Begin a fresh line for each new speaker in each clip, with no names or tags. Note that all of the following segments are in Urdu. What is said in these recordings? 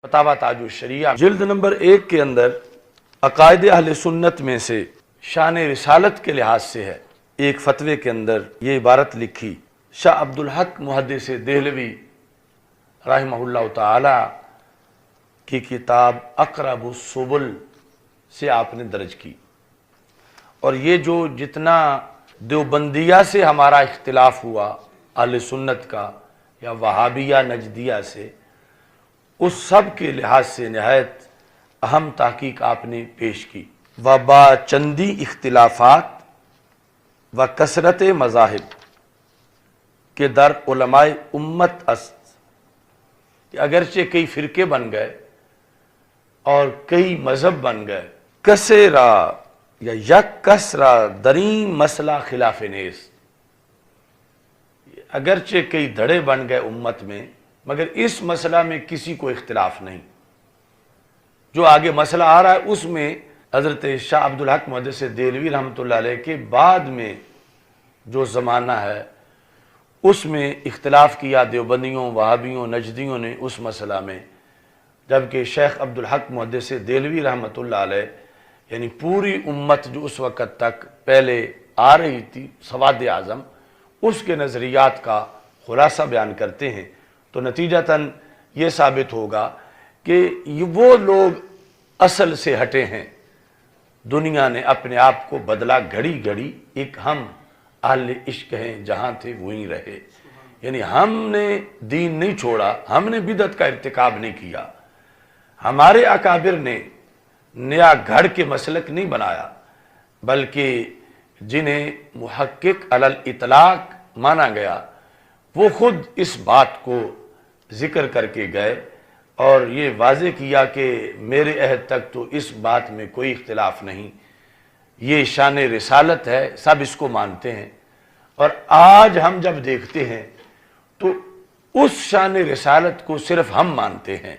فتاوی تاج الشریعہ جلد نمبر 1 کے اندر عقائد اہل سنت میں سے شان رسالت کے لحاظ سے ہے، ایک فتوے کے اندر یہ عبارت لکھی، شاہ عبدالحق محدث دہلوی رحمہ اللہ تعالی کی کتاب اقرب السبل سے آپ نے درج کی۔ اور یہ جو جتنا دیوبندیہ سے ہمارا اختلاف ہوا اہل سنت کا یا وہابیہ نجدیہ سے، اس سب کے لحاظ سے نہایت اہم تحقیق آپ نے پیش کی۔ وبا چندی اختلافات و کثرت مذاہب کے در علماء امت است، کہ اگرچہ کئی فرقے بن گئے اور کئی مذہب بن گئے، کثرا یا یک کثرا درین مسئلہ خلاف نیز، اگرچہ کئی دھڑے بن گئے امت میں مگر اس مسئلہ میں کسی کو اختلاف نہیں۔ جو آگے مسئلہ آ رہا ہے اس میں حضرت شاہ عبدالحق محدث دہلوی رحمۃ اللہ علیہ کے بعد میں جو زمانہ ہے اس میں اختلاف کیا دیوبندیوں، وہابیوں، نجدیوں نے اس مسئلہ میں، جبکہ شیخ عبدالحق محدث دہلوی رحمۃ اللہ علیہ یعنی پوری امت جو اس وقت تک پہلے آ رہی تھی سواد اعظم، اس کے نظریات کا خلاصہ بیان کرتے ہیں، تو نتیجتاً یہ ثابت ہوگا کہ وہ لوگ اصل سے ہٹے ہیں۔ دنیا نے اپنے آپ کو بدلا گھڑی گھڑی، ایک ہم اہل عشق ہیں جہاں تھے وہیں رہے، یعنی ہم نے دین نہیں چھوڑا، ہم نے بدعت کا ارتکاب نہیں کیا، ہمارے اکابر نے نیا گھڑ کے مسلک نہیں بنایا، بلکہ جنہیں محقق علی الاطلاق مانا گیا وہ خود اس بات کو ذکر کر کے گئے اور یہ واضح کیا کہ میرے عہد تک تو اس بات میں کوئی اختلاف نہیں، یہ شان رسالت ہے، سب اس کو مانتے ہیں۔ اور آج ہم جب دیکھتے ہیں تو اس شان رسالت کو صرف ہم مانتے ہیں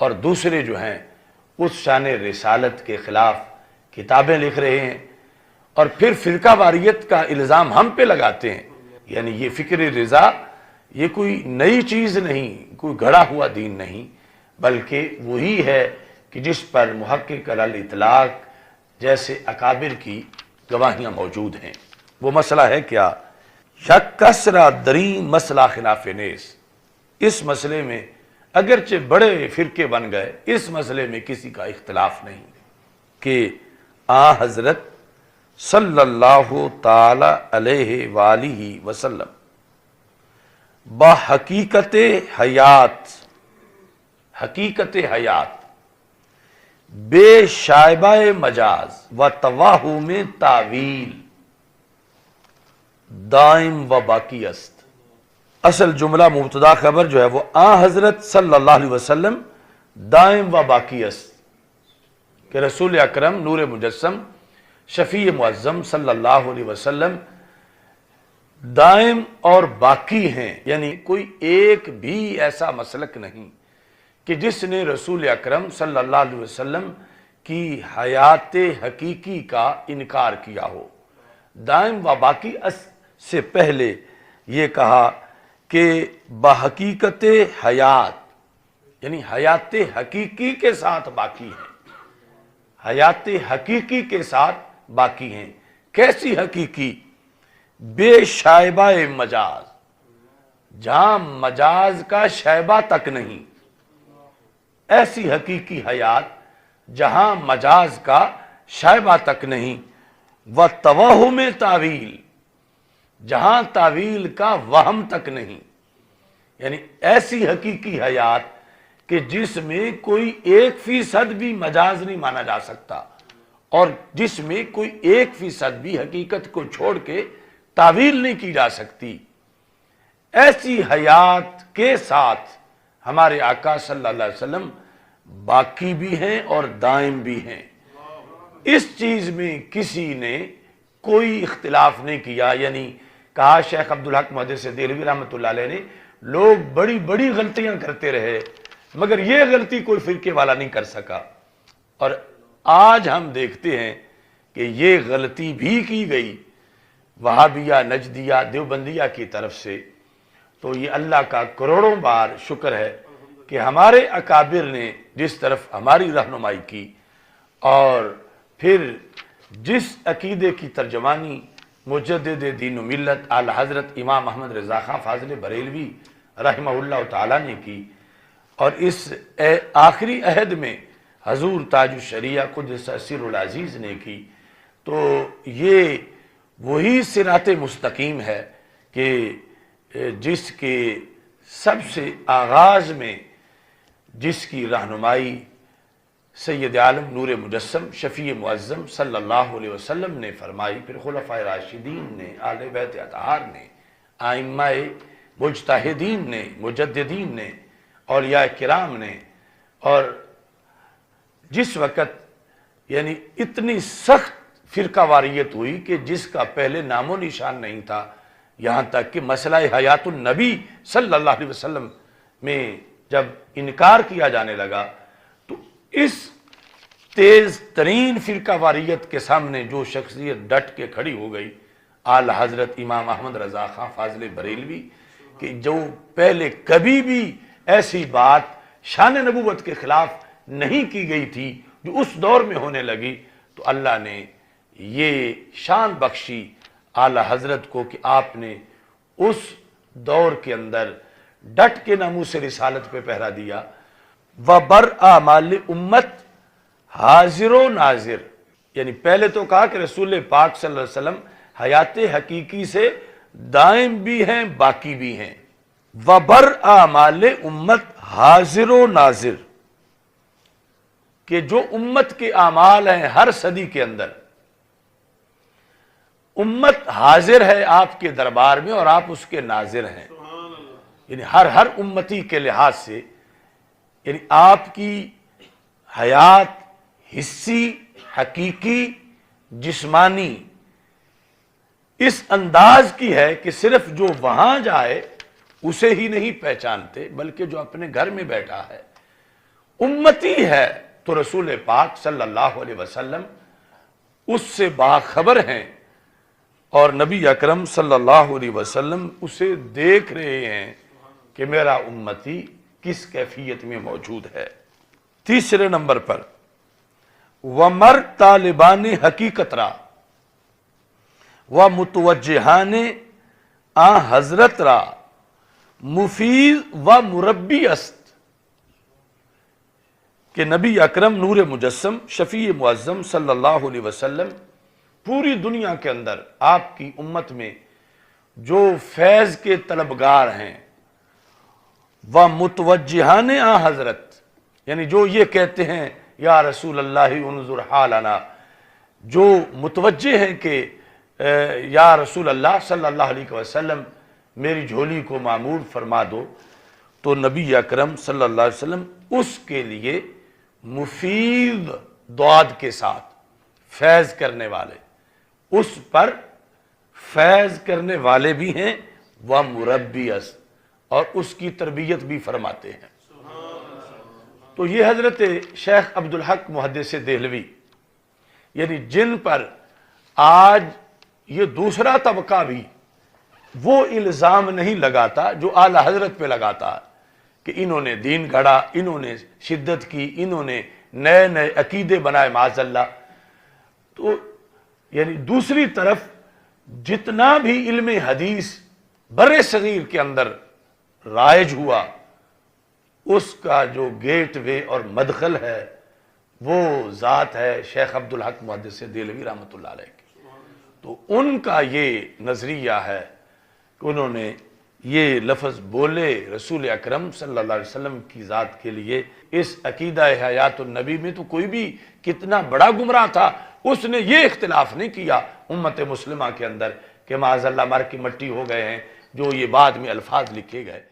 اور دوسرے جو ہیں اس شان رسالت کے خلاف کتابیں لکھ رہے ہیں اور پھر فرقہ واریت کا الزام ہم پہ لگاتے ہیں۔ یعنی یہ فکر رضا یہ کوئی نئی چیز نہیں، کوئی گھڑا ہوا دین نہیں، بلکہ وہی ہے کہ جس پر محقق علی الاطلاق جیسے اکابر کی گواہیاں موجود ہیں۔ وہ مسئلہ ہے کیا؟ یک کثرا درین مسئلہ خلاف نیز، اس مسئلے میں اگرچہ بڑے فرقے بن گئے، اس مسئلے میں کسی کا اختلاف نہیں کہ حضرت صلی اللہ تعالی علیہ وآلہ وسلم با حقیقت حیات بے شائبہ مجاز و توہم تعویل دائم و باقی است۔ اصل جملہ مبتدا خبر جو ہے وہ حضرت صلی اللہ علیہ وسلم دائم و باقی است، کہ رسول اکرم نور مجسم شفیع معظم صلی اللہ علیہ وسلم دائم اور باقی ہیں، یعنی کوئی ایک بھی ایسا مسلک نہیں کہ جس نے رسول اکرم صلی اللہ علیہ وسلم کی حیات حقیقی کا انکار کیا ہو۔ دائم و باقی سے پہلے یہ کہا کہ بحقیقت حیات، یعنی حیات حقیقی کے ساتھ باقی ہیں، حیات حقیقی کے ساتھ باقی ہیں۔ کیسی حقیقی؟ بے شائبہ مجاز، جہاں مجاز کا شائبہ تک نہیں، ایسی حقیقی حیات جہاں مجاز کا شائبہ تک نہیں، و توہم تعویل، جہاں تعویل کا وہم تک نہیں، یعنی ایسی حقیقی حیات کہ جس میں کوئی 1% بھی مجاز نہیں مانا جا سکتا اور جس میں کوئی 1% بھی حقیقت کو چھوڑ کے تعویل نہیں کی جا سکتی، ایسی حیات کے ساتھ ہمارے آقا صلی اللہ علیہ وسلم باقی بھی ہیں اور دائم بھی ہیں۔ اس چیز میں کسی نے کوئی اختلاف نہیں کیا، یعنی کہا شیخ عبدالحق محدث دہلوی رحمۃ اللہ علیہ نے لوگ بڑی بڑی غلطیاں کرتے رہے مگر یہ غلطی کوئی فرقے والا نہیں کر سکا، اور آج ہم دیکھتے ہیں کہ یہ غلطی بھی کی گئی وہابیہ نجدیہ دیوبندیہ کی طرف سے، تو یہ اللہ کا کروڑوں بار شکر ہے کہ ہمارے اکابر نے جس طرف ہماری رہنمائی کی اور پھر جس عقیدے کی ترجمانی مجدد دین و ملت اعلی حضرت امام احمد رضا خان فاضل بریلوی رحمہ اللہ تعالیٰ نے کی، اور اس آخری عہد میں حضور تاج الشریعہ قدس سر العزیز نے کی، تو یہ وہی صراط مستقیم ہے کہ جس کے سب سے آغاز میں جس کی رہنمائی سید عالم نور مجسم شفیع معظم صلی اللہ علیہ وسلم نے فرمائی، پھر خلفائے راشدین نے، اہل بیت اطہار نے، ائمہ مجتہدین نے، مجددین نے، اولیاء کرام نے، اور جس وقت یعنی اتنی سخت فرقہ واریت ہوئی کہ جس کا پہلے نام و نشان نہیں تھا، یہاں تک کہ مسئلہ حیات النبی صلی اللہ علیہ وسلم میں جب انکار کیا جانے لگا، تو اس تیز ترین فرقہ واریت کے سامنے جو شخصیت ڈٹ کے کھڑی ہو گئی، اعلی حضرت امام احمد رضا خان فاضل بریلوی، کہ جو پہلے کبھی بھی ایسی بات شان نبوت کے خلاف نہیں کی گئی تھی جو اس دور میں ہونے لگی، تو اللہ نے یہ شان بخشی اعلی حضرت کو کہ آپ نے اس دور کے اندر ڈٹ کے ناموس رسالت پہ پہرا دیا۔ وَبَرْآمَالِ امت حاضر و ناظر، یعنی پہلے تو کہا کہ رسول پاک صلی اللہ علیہ وسلم حیات حقیقی سے دائم بھی ہیں باقی بھی ہیں۔ وَبَرْآمَالِ امت حاضر و ناظر، کہ جو امت کے اعمال ہیں ہر صدی کے اندر، امت حاضر ہے آپ کے دربار میں اور آپ اس کے ناظر ہیں، یعنی ہر امتی کے لحاظ سے، یعنی آپ کی حیات حسی، حقیقی، جسمانی اس انداز کی ہے کہ صرف جو وہاں جائے اسے ہی نہیں پہچانتے، بلکہ جو اپنے گھر میں بیٹھا ہے امتی ہے تو رسول پاک صلی اللہ علیہ وسلم اس سے باخبر ہیں، اور نبی اکرم صلی اللہ علیہ وسلم اسے دیکھ رہے ہیں کہ میرا امتی کس کیفیت میں موجود ہے۔ تیسرے نمبر پر وَمَرْ طالبان حقیقت را وَمُتوجہان آن حضرت را مفید و مربی است، کہ نبی اکرم نور مجسم شفیع معظم صلی اللہ علیہ وسلم پوری دنیا کے اندر آپ کی امت میں جو فیض کے طلبگار ہیں، وہ متوجہان آ حضرت، یعنی جو یہ کہتے ہیں یا رسول اللہ انظر حالنا، جو متوجہ ہیں کہ یا رسول اللہ صلی اللہ علیہ وسلم میری جھولی کو معمور فرما دو، تو نبی اکرم صلی اللہ علیہ وسلم اس کے لیے مفید دعاد کے ساتھ فیض کرنے والے، اس پر فیض کرنے والے بھی ہیں، وہ مربی است، اور اس کی تربیت بھی فرماتے ہیں۔ تو یہ حضرت شیخ عبدالحق محدث دہلوی، یعنی جن پر آج یہ دوسرا طبقہ بھی وہ الزام نہیں لگاتا جو اعلی حضرت پہ لگاتا ہے کہ انہوں نے دین گھڑا، انہوں نے شدت کی، انہوں نے نئے نئے عقیدے بنائے معاذ اللہ، تو یعنی دوسری طرف جتنا بھی علم حدیث بر صغیر کے اندر رائج ہوا، اس کا جو گیٹ وے اور مدخل ہے وہ ذات ہے شیخ عبدالحق محدث دہلوی رحمۃ اللہ علیہ کی۔ تو ان کا یہ نظریہ ہے کہ انہوں نے یہ لفظ بولے رسول اکرم صلی اللہ علیہ وسلم کی ذات کے لیے، اس عقیدہ حیات النبی میں تو کوئی بھی کتنا بڑا گمراہ تھا اس نے یہ اختلاف نہیں کیا امت مسلمہ کے اندر کہ معاذ اللہ مر کی مٹی ہو گئے ہیں جو یہ بعد میں الفاظ لکھے گئے۔